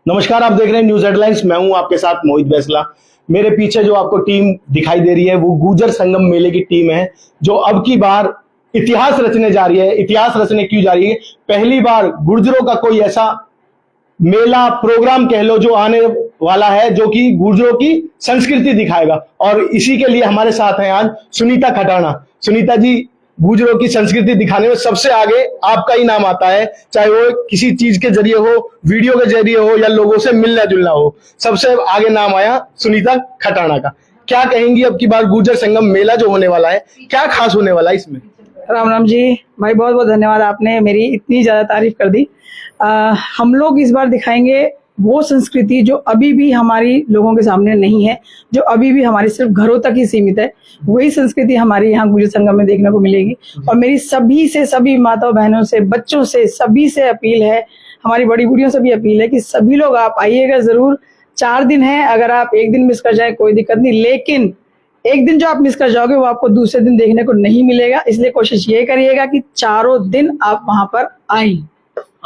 नमस्कार, आप देख रहे हैं न्यूज हेडलाइंस। मैं हूं आपके साथ मोहित बैसला। मेरे पीछे जो आपको टीम दिखाई दे रही है वो गुर्जर संगम मेले की टीम है, जो अब की बार इतिहास रचने जा रही है। इतिहास रचने क्यों जा रही है? पहली बार गुर्जरों का कोई ऐसा मेला प्रोग्राम कह लो जो आने वाला है, जो कि गुर्जरों की संस्कृति दिखाएगा। और इसी के लिए हमारे साथ हैं आज सुनीता खटाना। सुनीता जी, गुर्जरों की संस्कृति दिखाने में सबसे आगे आपका ही नाम आता है, चाहे वो किसी चीज के जरिए हो, वीडियो के जरिए हो, या लोगों से मिलना जुलना हो, सबसे आगे नाम आया सुनीता खटाना का। क्या कहेंगी अब की बार गुर्जर संगम मेला जो होने वाला है, क्या खास होने वाला है इसमें? राम राम जी भाई, बहुत बहुत धन्यवाद, आपने मेरी इतनी ज्यादा तारीफ कर दी। हम लोग इस बार दिखाएंगे वो संस्कृति जो अभी भी हमारी लोगों के सामने नहीं है, जो अभी भी हमारी सिर्फ घरों तक ही सीमित है। वही संस्कृति हमारी यहाँ गुर्जर संगम में देखने को मिलेगी। और मेरी सभी माताओं बहनों से, बच्चों से, सभी से अपील है, हमारी बड़ी बूढ़ियों से भी अपील है कि सभी लोग आप आइएगा जरूर। 4 दिन है, अगर आप एक दिन मिस कर जाए कोई दिक्कत नहीं, लेकिन एक दिन जो आप मिस कर जाओगे वो आपको दूसरे दिन देखने को नहीं मिलेगा। इसलिए कोशिश ये करिएगा कि चारों दिन आप वहां पर आए।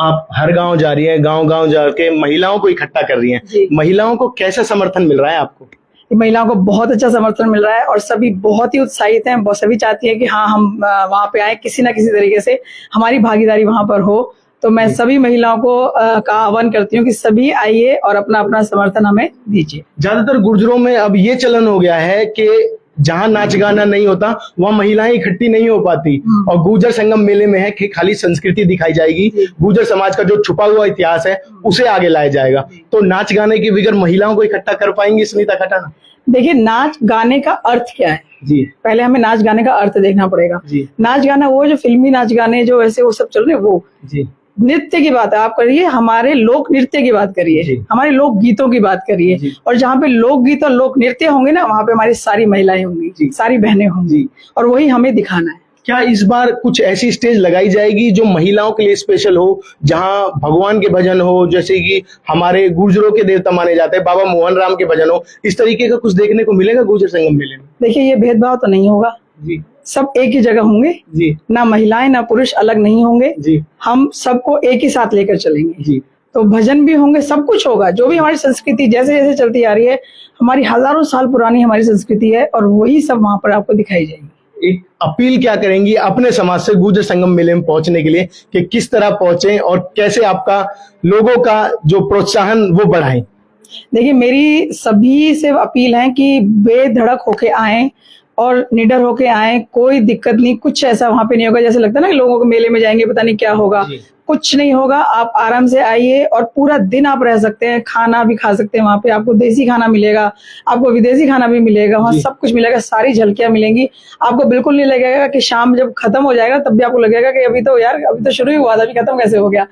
आप हर गांव जा रही हैं, गांव गांव जाके महिलाओं को इकट्ठा कर रही हैं। महिलाओं को कैसा समर्थन मिल रहा है आपको? महिलाओं को बहुत अच्छा समर्थन मिल रहा है और सभी बहुत ही उत्साहित हैं। सभी चाहती है कि हाँ, हम वहां पे आए, किसी ना किसी तरीके से हमारी भागीदारी वहां पर हो। तो मैं सभी महिलाओं को का आह्वान करती हूँ कि सभी आइए और अपना अपना समर्थन हमें दीजिए। ज्यादातर गुर्जरों में अब ये चलन हो गया है कि जहां नाच गाना नहीं होता वहां महिलाएं इकट्ठी नहीं हो पाती, और गुर्जर संगम मेले में है कि खाली संस्कृति दिखाई जाएगी, गुर्जर समाज का जो छुपा हुआ इतिहास है उसे आगे लाया जाएगा। तो नाच गाने के बगैर महिलाओं को इकट्ठा कर पाएंगी सुनीता खटाना? देखिए, नाच गाने का अर्थ क्या है जी, पहले हमें नाच गाने का अर्थ देखना पड़ेगा। नाच गाना वो जो फिल्मी नाच गाने जो ऐसे वो सब चल रहे, वो जी नृत्य की बात है। आप करिए, हमारे लोक नृत्य की बात करिए, हमारे लोक गीतों की बात करिए। और जहाँ पे लोक गीत और लोक नृत्य होंगे ना, वहाँ पे हमारी सारी महिलाएं होंगी, सारी बहनें होंगी, और वही हमें दिखाना है। क्या इस बार कुछ ऐसी स्टेज लगाई जाएगी जो महिलाओं के लिए स्पेशल हो, जहां भगवान के भजन हो, जैसे कि हमारे गुर्जरों के देवता माने जाते हैं बाबा मोहन राम के भजन हो, इस तरीके का कुछ देखने को मिलेगा गुर्जर संगम मेले में? देखिए, ये भेदभाव तो नहीं होगा जी, सब एक ही जगह होंगे जी, ना महिलाएं ना पुरुष अलग नहीं होंगे जी, हम सबको एक ही साथ लेकर चलेंगे जी। तो भजन भी होंगे, सब कुछ होगा। जो भी हमारी संस्कृति जैसे जैसे चलती आ रही है, हमारी हजारों साल पुरानी हमारी संस्कृति है, और वही सब वहां पर आपको दिखाई जाएगी। एक अपील क्या करेंगी अपने समाज से गुर्जर संगम मेले में पहुंचने के लिए, कि किस तरह पहुंचे और कैसे आपका लोगों का जो प्रोत्साहन वो बढ़ाएं? देखिए, मेरी सभी से अपील है कि बेधड़क होके आए और निडर होके आए। कोई दिक्कत नहीं, कुछ ऐसा वहां पे नहीं होगा जैसे लगता है ना कि लोगों को मेले में जाएंगे पता नहीं क्या होगा। कुछ नहीं होगा, आप आराम से आइए और पूरा दिन आप रह सकते हैं, खाना भी खा सकते हैं। वहां पे आपको देसी खाना मिलेगा, आपको विदेशी खाना भी मिलेगा, वहाँ सब कुछ मिलेगा, सारी झलकियां मिलेंगी। आपको बिल्कुल नहीं लगेगा कि शाम जब खत्म हो जाएगा तब भी आपको लगेगा कि अभी तो यार अभी तो शुरू ही हुआ था, अभी खत्म कैसे हो गया।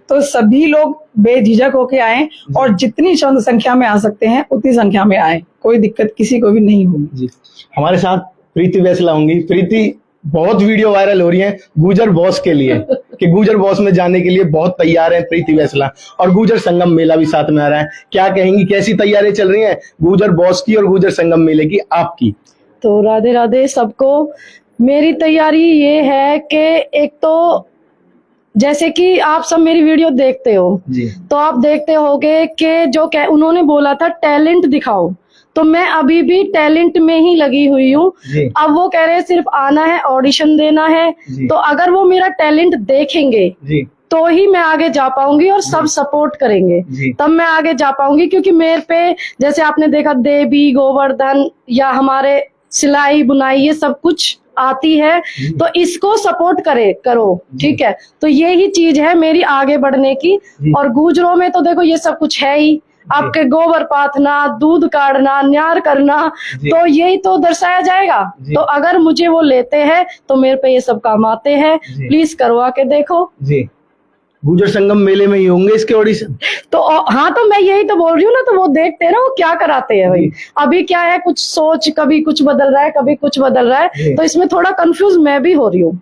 तो सभी लोग बेझिझक होके आए, और जितनी संख्या में आ सकते हैं उतनी संख्या में आए, कोई दिक्कत किसी को भी नहीं होगी। हमारे साथ प्रीति बैसला होंगी। प्रीति, बहुत वीडियो वायरल हो रही है गुर्जर बॉस के लिए, कि गुर्जर बॉस में जाने के लिए बहुत तैयार है प्रीति बैसला, और गुर्जर संगम मेला भी साथ में आ रहा है। क्या कहेंगी, कैसी तैयारियां चल रही हैं गुर्जर बॉस की और गुर्जर संगम मेले की आपकी? तो राधे राधे सबको। मेरी तैयारी ये है कि एक तो जैसे कि आप सब मेरी वीडियो देखते हो जी, तो आप देखते होगे कि जो उन्होंने बोला था टैलेंट दिखाओ, तो मैं अभी भी टैलेंट में ही लगी हुई हूँ। अब वो कह रहे हैं सिर्फ आना है, ऑडिशन देना है, तो अगर वो मेरा टैलेंट देखेंगे तो ही मैं आगे जा पाऊंगी, और सब सपोर्ट करेंगे तब मैं आगे जा पाऊंगी। क्योंकि मेरे पे जैसे आपने देखा देवी गोवर्धन या हमारे सिलाई बुनाई ये सब कुछ आती है, तो इसको सपोर्ट करो, ठीक है। तो यही चीज है मेरी आगे बढ़ने की। और गुर्जरों में तो देखो ये सब कुछ है ही, आपके गोबर पाथना, दूध काढ़ना, न्यार करना, तो यही तो दर्शाया जाएगा। तो अगर मुझे वो लेते हैं तो मेरे पे ये सब काम आते हैं, प्लीज करवा के देखो जी। गुर्जर संगम मेले में ही होंगे इसके ऑडिशन? तो हाँ, तो मैं यही तो बोल रही हूँ ना, तो वो देखते हैं ना वो क्या कराते हैं भाई। अभी क्या है, कुछ सोच कभी कुछ बदल रहा है, कभी कुछ बदल रहा है, तो इसमें थोड़ा कंफ्यूज मैं भी हो रही हूँ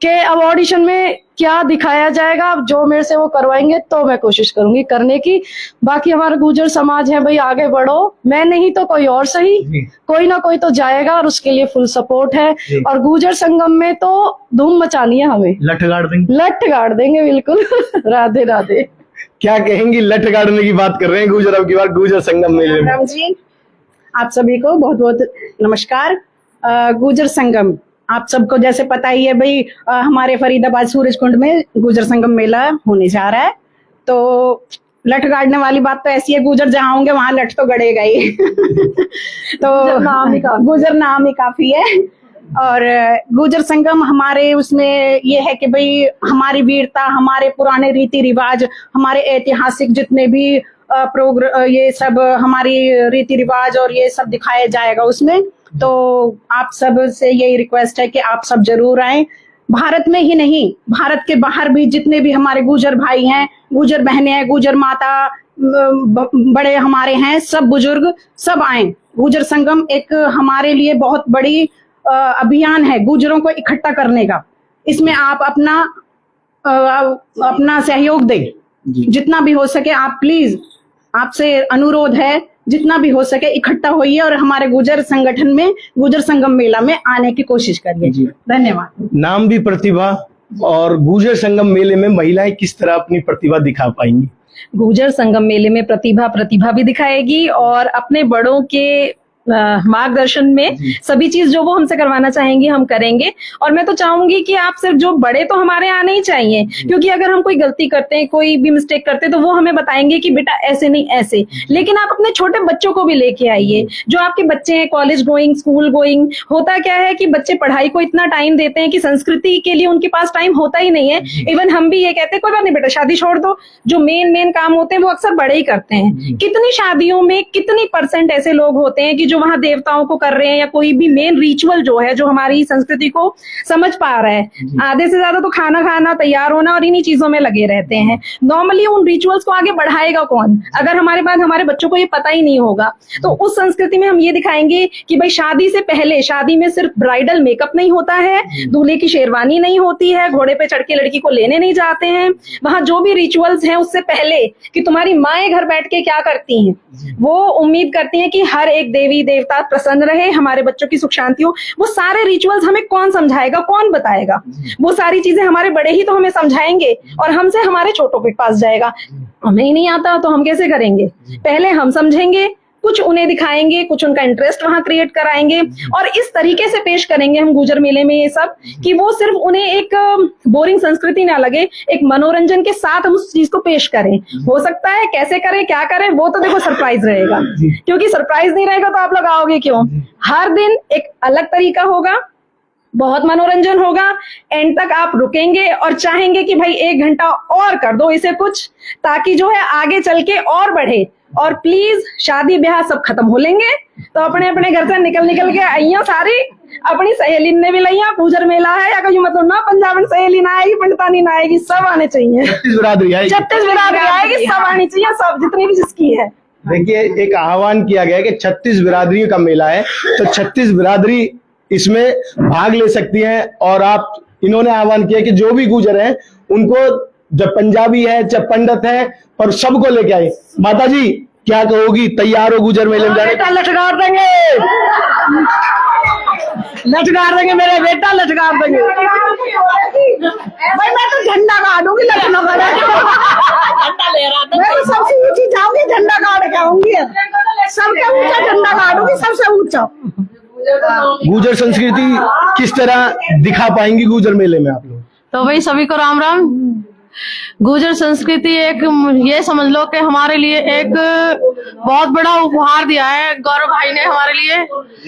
कि अब ऑडिशन में क्या दिखाया जाएगा। अब जो मेरे से वो करवाएंगे तो मैं कोशिश करूंगी करने की। बाकी हमारा गुर्जर समाज है भाई, आगे बढ़ो, मैं नहीं तो कोई और सही, कोई ना कोई तो जाएगा, और उसके लिए फुल सपोर्ट है। और गुर्जर संगम में तो धूम मचानी है हमें, लठ गाड़ देंगे, लठ गाड़ देंगे बिल्कुल। राधे राधे। क्या कहेंगी? लठ गाड़ने की बात कर रहे हैं गुजर, अब की बार गुजर संगम मेले में। राम जी, आप सभी को बहुत बहुत नमस्कार। गुजर संगम आप सबको जैसे पता ही है भाई, हमारे फरीदाबाद सूरजकुंड में गुजर संगम मेला होने जा रहा है। तो लठ गाड़ने वाली बात तो ऐसी है, गुजर जहाँ होंगे वहां लठ तो गड़ेगा ही। तो गुजर नाम ही काफी है। और गुजर संगम हमारे उसमें ये है कि भाई हमारी वीरता, हमारे पुराने रीति रिवाज, हमारे ऐतिहासिक जितने भी ये सब हमारी रीति रिवाज और ये सब दिखाया जाएगा उसमें। तो आप सब से यही रिक्वेस्ट है कि आप सब जरूर आए। भारत में ही नहीं, भारत के बाहर भी जितने भी हमारे गुजर भाई हैं, गुजर बहनें हैं, गुजर माता बड़े हमारे हैं, सब बुजुर्ग सब आए। गुजर संगम एक हमारे लिए बहुत बड़ी अभियान है गुजरों को इकट्ठा करने का। इसमें आप अपना सहयोग दें जितना भी हो सके। आप प्लीज, आपसे अनुरोध है जितना भी हो सके इकट्ठा होइए और हमारे गुजर संगठन में, गुजर संगम मेला में आने की कोशिश करिए। धन्यवाद। नाम भी प्रतिभा, और गुजर संगम मेले में महिलाएं किस तरह अपनी प्रतिभा दिखा पाएंगी? गुजर संगम मेले में प्रतिभा भी दिखाएगी और अपने बड़ों के मार्गदर्शन में सभी चीज जो वो हमसे करवाना चाहेंगी हम करेंगे। और मैं तो चाहूंगी कि आप सिर्फ जो बड़े तो हमारे आने ही चाहिए, क्योंकि अगर हम कोई गलती करते हैं, कोई भी मिस्टेक करते हैं, तो वो हमें बताएंगे कि बेटा ऐसे नहीं ऐसे। लेकिन आप अपने छोटे बच्चों को भी लेके आइए, जो आपके बच्चे हैं कॉलेज गोइंग, स्कूल गोइंग। होता क्या है कि बच्चे पढ़ाई को इतना टाइम देते हैं कि संस्कृति के लिए उनके पास टाइम होता ही नहीं है। इवन हम भी ये कहते हैं कोई बात नहीं बेटा शादी छोड़ दो, जो मेन काम होते हैं वो अक्सर बड़े ही करते हैं। कितनी शादियों में कितनी % ऐसे लोग होते हैं कि जो वहां देवताओं को कर रहे हैं या कोई भी मेन रिचुअल जो है जो हमारी संस्कृति को समझ पा रहा है। आधे से ज्यादा तो खाना खाना, तैयार होना और इन्हीं चीजों में लगे रहते हैं। नॉर्मली उन रिचुअल्स को आगे बढ़ाएगा कौन अगर हमारे पास हमारे बच्चों को ये पता ही नहीं होगा। तो उस संस्कृति में हम ये दिखाएंगे कि भाई शादी से पहले, शादी में सिर्फ ब्राइडल मेकअप नहीं होता है, दूल्हे की शेरवानी नहीं होती है, घोड़े पे चढ़ के लड़की को लेने नहीं जाते हैं। वहां जो भी रिचुअल्स हैं उससे पहले कि तुम्हारी माएं घर बैठ के क्या करती हैं, वो उम्मीद करती हैं कि हर एक देवी देवता प्रसन्न रहे, हमारे बच्चों की सुख शांति हो। वो सारे रिचुअल्स हमें कौन समझाएगा, कौन बताएगा? वो सारी चीजें हमारे बड़े ही तो हमें समझाएंगे और हमसे हमारे छोटों के पास जाएगा। हमें ही नहीं आता तो हम कैसे करेंगे? पहले हम समझेंगे, कुछ उन्हें दिखाएंगे, कुछ उनका इंटरेस्ट वहां क्रिएट कराएंगे और इस तरीके से पेश करेंगे हम गुजर मेले में ये सब कि वो सिर्फ उन्हें एक बोरिंग संस्कृति ना लगे, एक मनोरंजन के साथ हम उस चीज को पेश करें। हो सकता है कैसे करें, क्या करें, वो तो देखो सरप्राइज रहेगा, क्योंकि सरप्राइज नहीं रहेगा तो आप लोग आओगे क्यों? हर दिन एक अलग तरीका होगा, बहुत मनोरंजन होगा। एंड तक आप रुकेंगे और चाहेंगे कि भाई 1 घंटा और कर दो इसे कुछ, ताकि जो है आगे चल के और बढ़े। और प्लीज शादी ब्याह सब खत्म हो लेंगे तो अपने अपने घर से निकल के आइया सारी, अपनी सहेली ने भी लिया। गुजर मेला है या कोई मतलब ना पंजाबन सहेली ना आएगी, पंडितानी ना आएगी, सब आने चाहिए। 36 बिरादरी आएगी, 36 बिरादरी आएगी, सब आनी चाहिए, सब जितनी भी जिसकी है। देखिए एक आह्वान किया गया है कि 36 बिरादरियों का मेला है, तो 36 बिरादरी इसमें भाग ले सकती हैं। और आप, इन्होंने आह्वान किया कि जो भी गुजर है उनको, जब पंजाबी है चाहे पंडित है, पर सबको लेके आए। माता जी क्या कहोगी, तैयार हो गुजर मेले में जाने? लटकार देंगे, लटकार देंगे मेरे बेटा, लटकार देंगे भाई। मैं तो झंडा गाड़ूंगी, झंडा ले रहा था, मैं तो सबसे ऊंची जाऊंगी, झंडा गाड़ के आऊंगी, सबसे ऊंचा झंडा गाड़ूंगी, सबसे ऊंचा। गुजर संस्कृति किस तरह दिखा पाएंगी गुजर मेले में आप लोग? तो भाई सभी को राम राम। गुजर संस्कृति एक, ये समझ लो कि हमारे लिए एक बहुत बड़ा उपहार दिया है गौरव भाई ने हमारे लिए,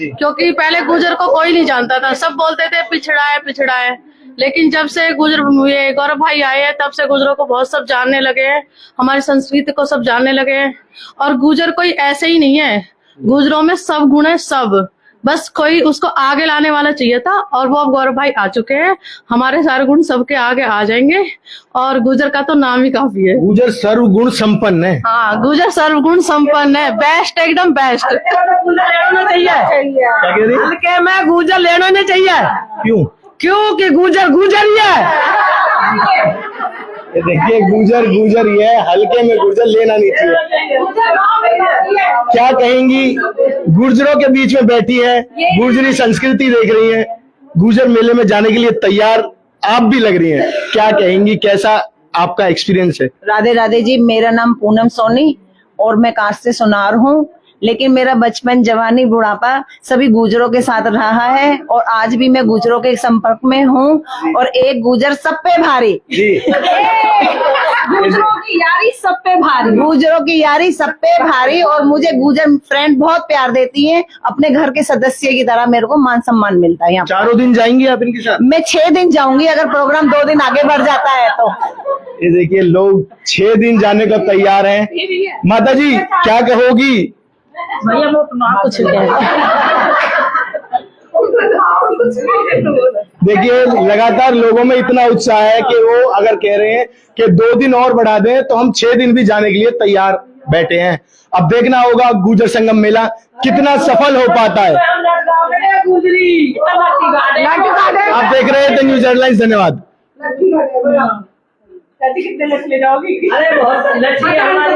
क्योंकि पहले गुजर को कोई नहीं जानता था, सब बोलते थे पिछड़ा है। लेकिन जब से ये गौरव भाई आए हैं तब से गुजरों को बहुत सब जानने लगे हैं, हमारी संस्कृति को सब जानने लगे हैं। और गुजर कोई ऐसे ही नहीं है, गुजरों में सब गुण है, सब, बस कोई उसको आगे लाने वाला चाहिए था और वो अब गौरव भाई आ चुके हैं। हमारे सारे गुण सबके आगे आ जाएंगे और गुजर का तो नाम ही काफी है। गुजर सर्वगुण संपन्न है। हाँ, गुजर सर्वगुण संपन्न है, बेस्ट, एकदम बेस्ट। लेना चाहिए हल्के में, गुजर लेना नहीं चाहिए। क्यों? क्योंकि गुजर ही है। देखिए गुजर ही है, हल्के में गुजर लेना नहीं चाहिए। क्या कहेंगी, गुर्जरों के बीच में बैठी है, गुर्जरी संस्कृति देख रही है, गुजर मेले में जाने के लिए तैयार आप भी लग रही हैं, क्या कहेंगी, कैसा आपका एक्सपीरियंस है? राधे राधे जी, मेरा नाम पूनम सोनी और मैं कास्ट से सुनार हूँ, लेकिन मेरा बचपन, जवानी, बुढ़ापा सभी गुजरों के साथ रहा है और आज भी मैं गुजरों के संपर्क में हूँ। और एक गुजर सब पे भारी जी। गुजरों की यारी सब पे भारी। गुजरों की यारी सब पे भारी। और मुझे गुजर फ्रेंड बहुत प्यार देती है, अपने घर के सदस्य की तरह मेरे को मान सम्मान मिलता है यहाँ। 4 दिन जाएंगी आप इनके साथ? मैं 6 दिन जाऊंगी, अगर प्रोग्राम 2 दिन आगे बढ़ जाता है तो। ये देखिए, लोग 6 दिन जाने को तैयार हैं। माता जी क्या कहोगी? भैया वो कुछ देखिए, लगातार लोगों में इतना उत्साह है कि वो अगर कह रहे हैं कि 2 दिन और बढ़ा दें तो हम 6 दिन भी जाने के लिए तैयार बैठे हैं। अब देखना होगा गुजर संगम मेला कितना सफल हो पाता है। आप देख रहे हैं द न्यूज हेडलाइंस। धन्यवाद। अरे बहुत लक्ष्मी हमारे